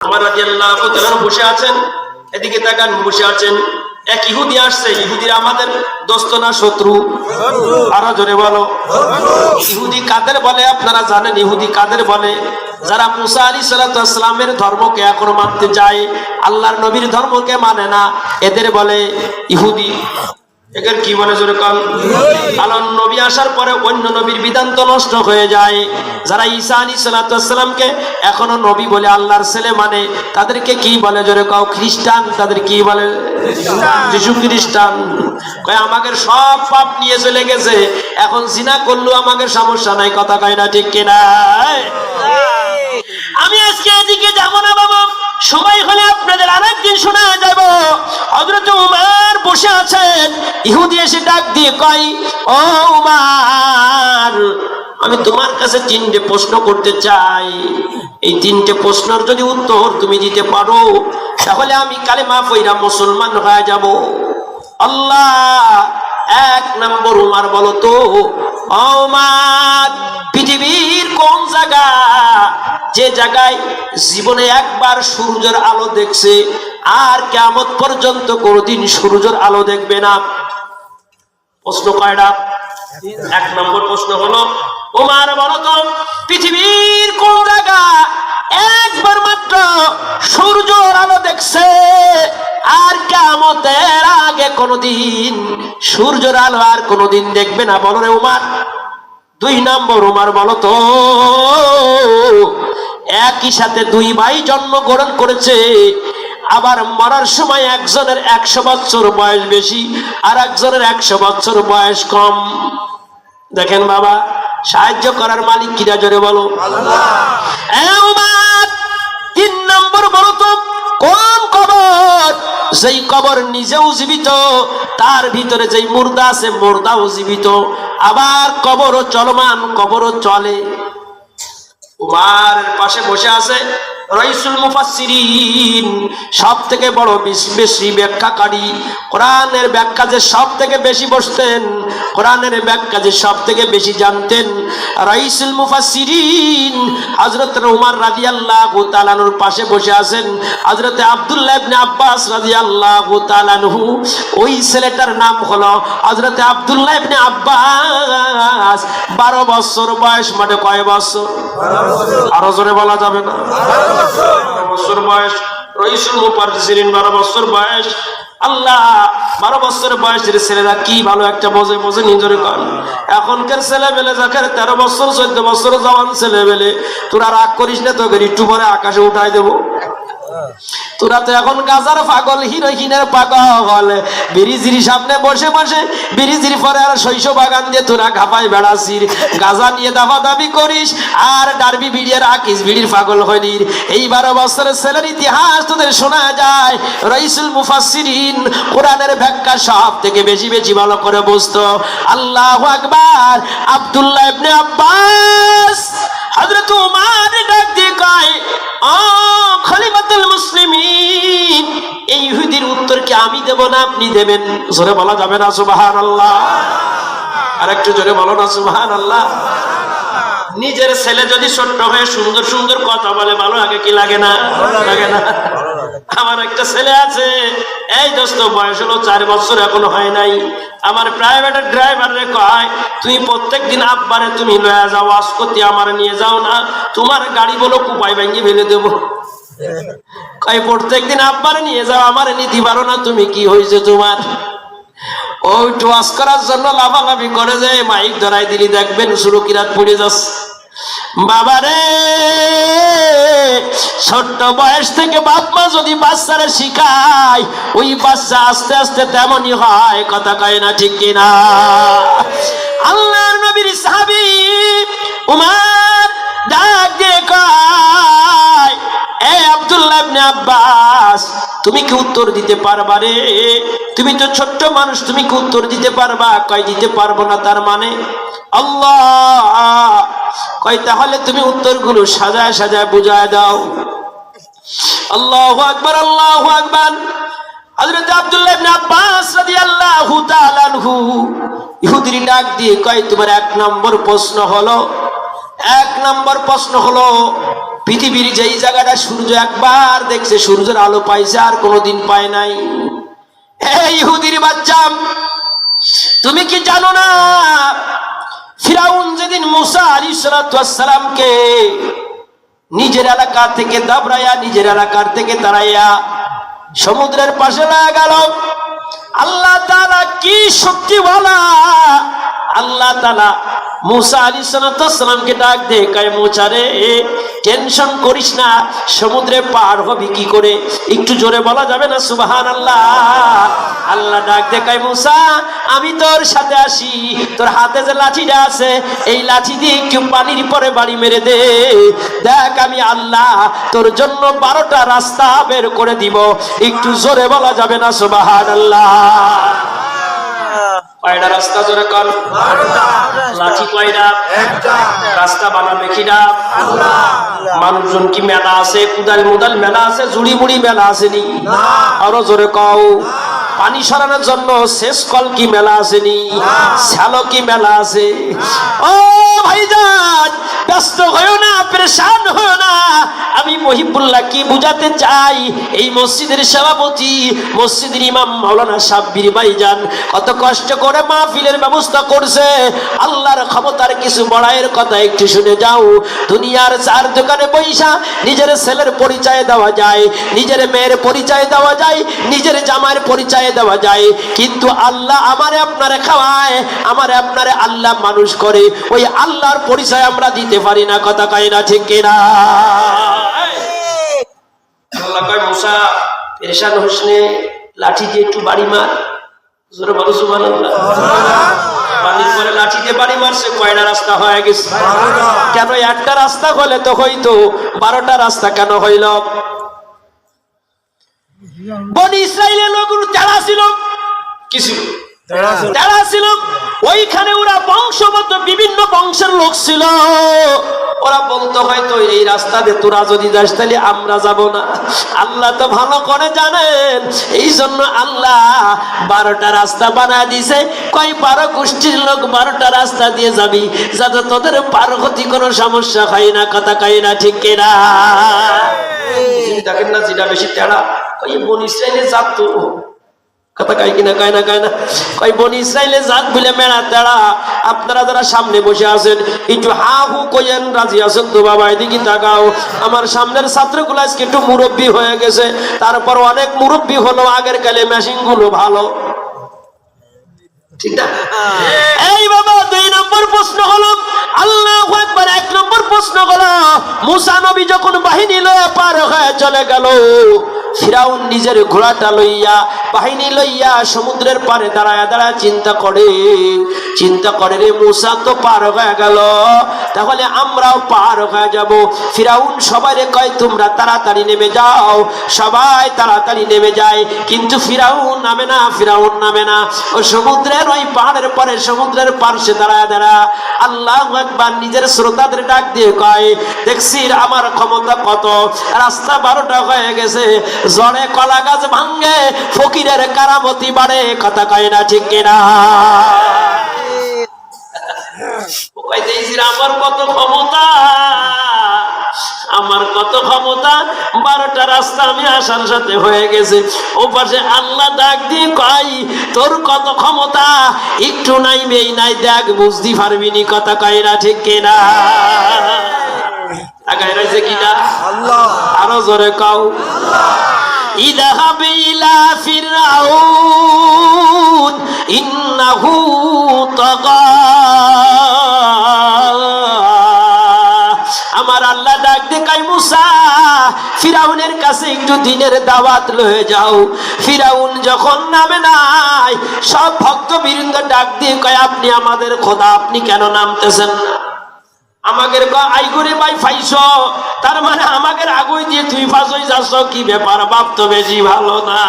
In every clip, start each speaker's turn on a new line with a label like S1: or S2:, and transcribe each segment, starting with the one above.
S1: ওমর রাদিয়াল্লাহু তাআলা বসে আছেন, এদিকে তাকান, বসে আছেন। এক ইহুদি আসছে। ইহুদিরা আমাদের দোস্ত না শত্রু? আরো জোরে বলো। ইহুদি কাদের বলে আপনারা জানেন? ইহুদি কাদের বলে? যারা মুসা আলাইহিস সালাতু ওয়াস সালামের ধর্মকে এখন মানতে চায়, আল্লাহর নবীর ধর্মকে মানে না, এদের বলে ইহুদি। এদের কি বলে জোরে কান? আল্লাহর নবী আসার পরে অন্য নবীর বিধান তো নষ্ট হয়ে যায়। যারা ঈসা আলাইহিস সালাতু ওয়াস সালামকে এখনো নবী বলে আল্লাহর ছেলে মানে, তাদেরকে কি বলে জোরে কাও? খ্রিস্টান। তাদের কি বলে? যিশু খ্রিস্টান। কয় আমাদের সব পাপ নিয়ে চলে গেছে, এখন জিনা করলেও আমাদের সমস্যা নাই। কথা কয় না ঠিক কিনা? আমি আজকে এদিকে যাব না বাবা, সময় হলে আপনাদের আরেকদিন শোনা যাব। হযরত উমর বসে আছেন, ইহুদি এসে ডাক দিয়ে কয়, ও উমর, আমি তোমার কাছে 3টে প্রশ্ন করতে চাই। এই 3টে প্রশ্নের যদি উত্তর তুমি দিতে পারো, তাহলে আমি কালেমা পড়া মুসলমান হয়ে যাব। আল্লাহ। 1 নম্বর, উমর বলো তো, ও উমর, পৃথিবীর কোন জায়গা, যে জায়গায় জীবনে একবার সূর্যের আলো দেখছে আর কিয়ামত পর্যন্ত কোনদিন সূর্যের আলো দেখবে না? প্রশ্ন কয়টা? 1 নম্বর প্রশ্ন হলো, উমর বলো তো, পৃথিবীর কোন জায়গা একবার মাত্র সূর্যের আলো দেখছে আর কিয়ামতের আগে কোনদিন সূর্যের আলো আর কোনদিন দেখবে না? বলো রে উমর। 2 নম্বর, উমর বলো তো, একই সাথে 2 ভাই জন্মগ্রহণ করেছে, আবার মরার সময় একজনের 100 বছর বয়স বেশি আর একজনের 100 বছর বয়স কম। দেখেন বাবা, সাহায্য করার মালিক কিরা? জোরে বলো আল্লাহ। 3 নম্বর বলো তো, কোন কবর, যেই কবর নিজেও জীবিত, তার ভিতরে যেই মুর্দা আছে মুর্দাও জীবিত, আবার কবরও চলমান, কবরও চলে। উমরের পাশে বসে আছে রাইসুল মুফাসসিরিন, সব থেকে বড় বেশি ব্যাখ্যাকারী, কোরআনের ব্যাখ্যা যে সব থেকে বেশি বসতেন, কোরআনের ব্যাখ্যা যে সব থেকে বেশি জানতেন, রাইসুল মুফাসসিরিন হযরত উমর রাদিয়াল্লাহু তাআলা আনহুর পাশে বসে আছেন হযরত আব্দুল্লাহ ইবনে আব্বাস রাদিয়াল্লাহু তাআলা আনহু। ওই ছেলেটার নাম হলো হযরত আব্দুল্লাহ ইবনে আব্বাস। 12 বছর বয়স, মানে কয় বছর? আরো জোরে বলা যাবে না? 12 বছর বয়স। রাইসুল মুফাসসিরিন 12 বছর বয়স। আল্লাহ, 12 বছর বয়সের ছেলেরা কি ভালো একটা বোঝে, বোঝে নিজের কর। এখনকার ছেলেবেলে যাকে 13 বছর 14 বছর জওয়ান ছেলেবেলে, তোরা রাগ করিস না, তোকে একটু পরে আকাশে উঠাই দেবো। তোরা তো এখন গাজার পাগল, হিরোইনের পাগল, বিড়িজির সামনে বসে বসে বিড়িজির পরে আর শৈশব বাগান দিয়ে তোরা ঘাপাই বেড়াছিস, গাজা নিয়ে দাবি করিস আর ডারবি বিড়ির আকিস বিড়ির পাগল হইলির। এই 12 বছরের ছেলের ইতিহাস তোদের শোনা যায়। রাইসুল মুফাসসিরিন কোরআনের ব্যাখ্যা সব থেকে বেশি বেশি ভালো করে বুঝতো। আল্লাহু আকবার। আব্দুল্লাহ ইবনে আব্বাস হযরত উমর ডাক দিয়ে কয়, ও খলিফাতুল মুসলিমিন, এই ইহুদির উত্তর কি আমি দেব না আপনি দেবেন? জোরে বলা যাবে না সুবহানাল্লাহ? আর একটু জোরে বলো না সুবহানাল্লাহ? নিজের ছেলে যদি ছোট্ট হয়ে সুন্দর সুন্দর কথা বলে, ভালো লাগে কি লাগে না? লাগে না? আমার একটা ছেলে আছে, এই দোস্ত, বয়স হলো 4 বছর, এখনো হয় নাই। আমার প্রাইভেটের ড্রাইভার রে কয়, তুমি প্রত্যেকদিন আব্বারে তুমি লয়ে যাও, আজকতি আমার নিয়ে যাও না, তোমার গাড়ি বলো কুপাই ভেঙে ফেলে দেবো। কয় প্রত্যেকদিন আব্বারে নিয়ে যাও, আমার নিতে পারো না, তুমি কি হয়েছে তোমার? ওই ওয়াজ করার জন্য লাফালাফি করে যে মাইক ধরাই দিলি, দেখবেন সুরকিরাত পড়ে যাচ্ছে। বাবারে, ছোট্ট বয়স থেকে বাপ মা যদি বাচ্চারা শিখায়, ওই বাচ্চা আস্তে আস্তে তেমনই হয়। কথা কয় না ঠিক কিনা? আল্লাহর নবীর সাহাবী উমর ডাক দিয়ে কয়, এ আব্দুল্লাহ ইবনে আব্বাস, তুমি কি উত্তর দিতে পারবা রে? তুমি তো ছোট্ট মানুষ, তুমি কি উত্তর দিতে পারবা? কয় দিতে পারবো না। তার মানে? আল্লাহ। কয় তাহলে তুমি উত্তরগুলো সাজায় সাজায় বুঝায় দাও। আল্লাহু আকবার, আল্লাহু আকবার। হযরত আব্দুল্লাহ ইবনে আব্বাস রাদিয়াল্লাহু তাআলা আনহু ইহুদির ডাক দিয়ে কয়, তোমার 1 নম্বর প্রশ্ন হলো পৃথিবীর যেই জায়গাটা সূর্য একবার দেখছে সূর্যের আলো পাইছে আর কোনোদিন পায় নাই। এই ইহুদির বাচ্চা, তুমি কি জানো না ফিরাউন যেদিন মুসা আলাইহিস সালামকে নিজের এলাকা থেকে দাবড়াইয়া নিজের এলাকার থেকে তাড়াইয়া সমুদ্রের পাশে লাগা গেল, আল্লাহ তাআলা কি শক্তিওয়ালা, আল্লাহ তাআলা মুসা আলাইহিস সালামকে ডাক দে, কয় মুসা রে টেনশন করিস না, সমুদ্রে পার হবি কি করে, একটু জোরে বলা যাবে না সুবহানাল্লাহ? আল্লাহ ডাক দে, কয় মুসা আমি তোর সাথে আসি, তোর হাতে যে লাঠিটা আছে এই লাঠি দিয়ে একটু পানির পরে বাড়ি মেরে দে, দেখ আমি আল্লাহ তোর জন্য 12টা রাস্তা বের করে দিব, একটু জোরে বলা যাবে না সুবহানাল্লাহ? কয়টা রাস্তা জোরে কর? লাঠি কয়টা? রাস্তা বানাবে কিনা? মানুষজন কি মেলা আছে? কুদাল মুদাল মেলা আছে? জুড়ি মুড়ি মেলা আসেনি? আরো জোরে কও। পানি সরানোর জন্য শেষ কল কি মেলা আসেনি? শ্যালো কি মেলা আছে? ও ভাইজান ব্যস্ত হয়েও না, পরেশান হয়েও না, আমি মহিবুল্লাহ কি বুঝাতে চাই, এই মসজিদের সভাপতি মসজিদের ইমাম মাওলানা সাব্বির ভাইজান কত কষ্ট করে মাহফিলের ব্যবস্থা করছে। আল্লাহর ক্ষমতার কিছু বড়াইয়ের কথা একটু শুনে যাও। দুনিয়ার চার দোকানে পয়সা নিজের ছেলের পরিচয় দেওয়া যায়, নিজের মেয়ের পরিচয় দেওয়া যায়, নিজের জামাইয়ের পরিচয় দেওয়া যায়, কিন্তু আল্লাহ আমারে আপনারে খাওয়ায়, আমারে আপনারে আল্লাহ মানুষ করে, ওই আল্লাহর পরিচয় আমরা দিতে পারি না। কথা কয় না ঠিক কিনা? আল্লাহ কয় মুসা পেরেশান হোস নে, লাঠি দিয়ে একটু বাড়ি মার, জোরে বলো সুবহানাল্লাহ। পানির পরে লাঠি দিয়ে বাড়ি মারছে, কয়টা রাস্তা হয়ে গেছে? কেন একটা রাস্তা হলে তো হইতো, 12টা রাস্তা কেন হইল? বনি ইসরাইলের লোকগুলো তেড়া ছিল, কিছু তেড়া ছিল, ওইখানে ওরা বংশগত বিভিন্ন বংশের লোক ছিল, ওরা বলতো হয়তো এই রাস্তা দিয়ে তোরা যদি যাস তাহলে আমরা যাব না। আল্লাহ তো ভালো করে জানেন, এই জন্য আল্লাহ 12টা রাস্তা বানায় দিছে, কয় 12 গোষ্ঠীর লোক 12টা রাস্তা দিয়ে যাবি, যাতে তোদের পার হতে কোনো সমস্যা হয় না। কথা কয় না ঠিক কিনা? দেখেন না যেটা বেশি তেড়া, কই বনি ইসরাইলের জাত তো, কথা কয় কিনা? কয় না, কয় না, কয় বনি ইসরাইলের জাত বলে মেলা তেড়া। আপনারা যারা সামনে বসে আছেন একটু হা হু কইেন, রাজি আছেন তো বাবা? এদিকে তাকাও। আমার সামনের ছাত্রগুলো আজকে একটু মুরব্বী হয়ে গেছে, তারপর অনেক মুরব্বী হলো, আগের কালে মেশিন গুলো ভালো, ঠিক না? এই বাবা 2 নম্বর প্রশ্ন হলো, আল্লাহু আকবার। 1 নম্বর প্রশ্ন হলো, মুসা নবী যখন বাহিনী লয়ে পার হয়ে চলে গেল, ফিরাউন নিজের ঘোড়াটা লইয়া বাহিনী লইয়া সমুদ্রের পারে দাঁড়ায় দাঁড়ায় চিন্তা করে রে মুসা তো পার হয়ে গেল, তাহলে আমরাও পার হয়ে যাব। ফিরাউন সবাই কয় তোমরা তাড়াতাড়ি নেমে যাও, সবাই তাড়াতাড়ি নেমে যায়, কিন্তু ফিরাউন নামে না, ফিরাউন নামে না। ও সমুদ্রের ওই পাহাড়ের পরে সমুদ্রের পার্শ্বে দাঁড়ায় দাঁড়া আল্লাহু আকবার নিজের শ্রোতাদের ডাক দিয়ে কয়, দেখছি আমার ক্ষমতা কত, রাস্তা 12টা হয়ে গেছে, জড়ে কলা গাছ ভাঙ্গে, ফকিরের কারামতি বাড়ে। কথা কয় না ঠিক কিনা? আমার কত ক্ষমতা, আমার কত ক্ষমতা, 12টা রাস্তা আমি আসার সাথে হয়ে গেছে। ও পাশে আল্লাহ ডাক দিয়ে কয়, তোর কত ক্ষমতা, একটু নাইবেই নাই, দেখ বুঝতে পারবি নি। কথা কয় না ঠিক কিনা? আগায় রয়েছে কিনা? আরো জোরে কও। ইযহাব ইলা ফিরআউন ইন্নাহু তাগা। আমার আল্লাহ ডাক দে কয় মুসা ফিরাউনের কাছে একটু দিনের দাওয়াত লয়ে যাও। ফিরাউন যখন নামে নাই, সব ভক্তবৃন্দ ডাক দিয়ে কয়, আপনি আমাদের খোদা, আপনি কেন নামতেছেন না? আমাদের আইগরে ভাই ফাইছ, তার মানে আমাদের আগুই দিয়ে তুই ফাঁসই যাচ্ছ, কি ব্যাপার? বাপ তো বেশি ভালো না।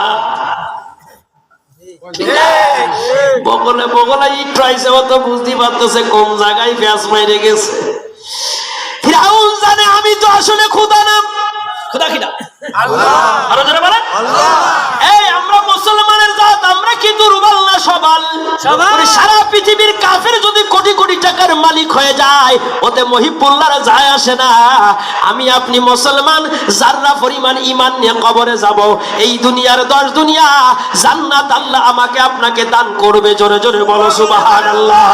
S1: বগলে বগলে একটু আইসে, ও তো বুঝতে পারতেছে কোন জায়গায় ফ্যাস মাইরে গেছে। ফিরাউন জানে আমি তো আসলে খোদা না। খোদা কিনা? আল্লাহ। আরো যারা বলেন আল্লাহ। এই আমরা মুসলমানের জাত, আমরা কি দুর্বল না সবাল। সারা পৃথিবীর কাফের যদি কোটি কোটি টাকার মালিক হয়ে যায়, ওতে মহিবুল্লাহর যায় আসে না। আমি আপনি মুসলমান, যাররা পরিমাণ ঈমান নিয়ে কবরে যাব, এই দুনিয়ার 10 দুনিয়া জান্নাত আল্লাহ আমাকে আপনাকে দান করবে। জোরে জোরে বলো সুবহানাল্লাহ।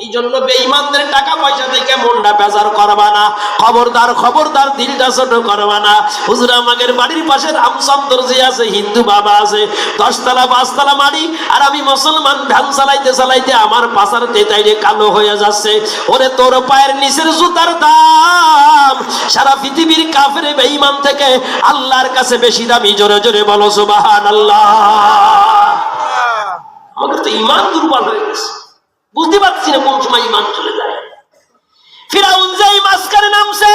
S1: এই জন্য বেঈমানদের টাকা পয়সা থেকে মনটা বেজার করবা না, খবরদার খবরদার, দিলটা ছোট করবা না। হুজুর আমাদের বাড়ির পাশে রামচন্দ্র জি আছে, হিন্দু বাবা আছে, 10 তলা 5 তলা বাড়ি, আর আমি মুসলমান ভ্যান চালাইতে চালাইতে আমার পাছার তেতাইরে কালো হয়ে যাচ্ছে। ওরে তোর পায়ের নিচের জুতার দাম সারা পৃথিবীর কাফের বেঈমান থেকে আল্লাহর কাছে বেশি দামি। জোরে জোরে বলো সুবহানাল্লাহ। আমাদের তো ঈমান দুর্বল হয়ে গেছে, বুঝতে পারছি না কোন সময় ঈমান চলে যায়। ফিরাউন যেই মাঝখানে নামছে,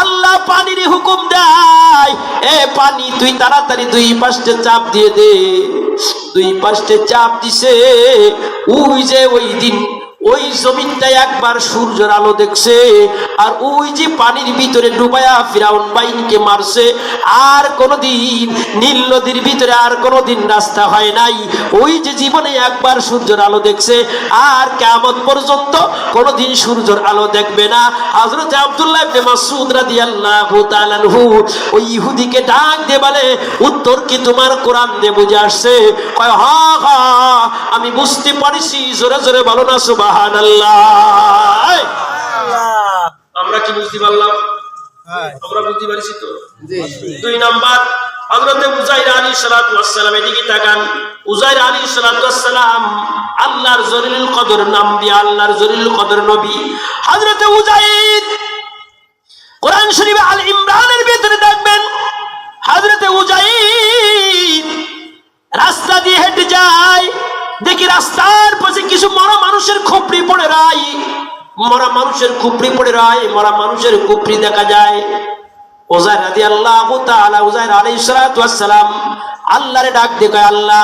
S1: আল্লাহ পানির হুকুম দেয়, এ পানি তুই তাড়াতাড়ি 2 পাশে চাপ দিয়ে দে। 2 পাশে চাপ দিছে, ওই যে ওই দিন ওই জমিনটা একবার সূর্যের আলো দেখছে, আর ওই যে পানির ভিতরে ডুবায়া ফিরাউন বাহিনীকে মারছে। আর কোনদিন নীল নদীর ভিতরে আর কোনদিন রাস্তা হয় নাই। ওই যে জীবনে একবার সূর্যের আলো দেখছে, আর কিয়ামত পর্যন্ত কোনদিন সূর্যের আলো দেখবে না। হযরত আব্দুল্লাহ ইবনে মাসউদ রাদিয়াল্লাহু তাআলা আনহু ওই ইহুদিকে ডাক দিয়ে বলে, উত্তর কি তোমার কোরআন দিয়ে বুঝে আসছে? কয় হ্যাঁ হ্যাঁ আমি বুঝতে পারছি। জোরে জোরে বলো না সুবহানাল্লাহ। আমরা কি বুঝতে পারলাম? আমরা বুঝতে পারছি তো। 2 নাম্বার, হযরত উযাইর আলাইহিস সালাতু ওয়াস সালাম, এদিকে তাকান। উযাইর আলাইহিস সালাতু ওয়াস সালাম আল্লাহর জলিলুল কদর নাম দিয়ে আল্লাহর জলিলুল কদর নবী। হযরত উযাইর কোরআন শরীফে আল ইমরানের ভিতরে দেখবেন, হযরত উযাইর রাস্তা দিয়ে হেঁটে যায়, দেখি রাস্তার পাশে কিছু মরা মানুষের খোপড়ি পড়ে রায়, মরা মানুষের খুপড়ি পড়ে রয়, মরা মানুষের খুপড়ি দেখা যায়। উযাইর রাদিয়াল্লাহু তাআলা, উযাইর আলাইহিস সালাতু ওয়াস সালাম আল্লাহরে ডাক দিয়ে কয়, আল্লাহ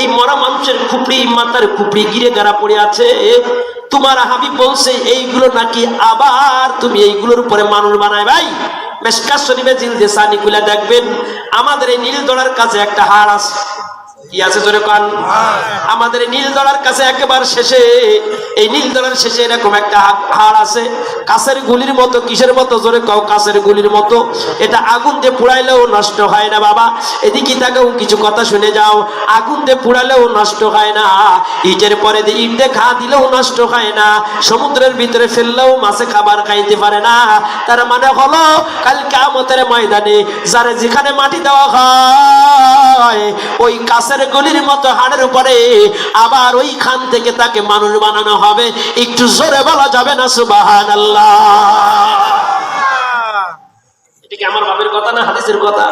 S1: এই মরা মানুষের খুপড়ি, মাথার খুপড়ি গিরে গাড়া পড়ে আছে, তোমার হাবিব বলছে এইগুলো নাকি আবার তুমি এইগুলোর উপরে মানুষ বানায়। ভাই মিশকাত শরীফে জিলদে সানি খুলে দেখবেন, আমাদের এই নীলদড়ার কাছে একটা হাড় আছে। কি আছে জোরে কান? আমাদের নীলদড়ার কাছে একেবারে শেষে, এই নীলদড়ার শেষে এরকম একটা হাড় আছে, কাছের গুলির মতো। কিসের মতো? জোরে কাও। কাছের গুলির মতো। এটা আগুন দিয়ে পুড়াইলেও নষ্ট হয় না বাবা। এদিকে তাকেও কিছু কথা শুনে যাও, আগুন দিয়ে পুড়ালেও নষ্ট হয় না, ইটের পরে দিয়ে ইট দিয়ে ঘা দিলেও নষ্ট হয় না, সমুদ্রের ভিতরে ফেললেও মাছে খাবার খাইতে পারে না। তার মানে হলো কাল কিয়ামতের ময়দানে যারে যেখানে মাটি দেওয়া হয়, ওই কাছের গলির মতো হাড়ের উপরে আবার ওইখান থেকে তাকে মানুষ বানানো হবে। একটু জোরে বলা যাবে না সুবহানাল্লাহ? এটা কি আমার বাপের কথা না হাদিসের কথা?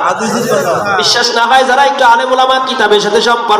S1: বিশ্বাস না হয় যারা একটু আলেম ওলামা কিতাবের সাথে সম্পর্ক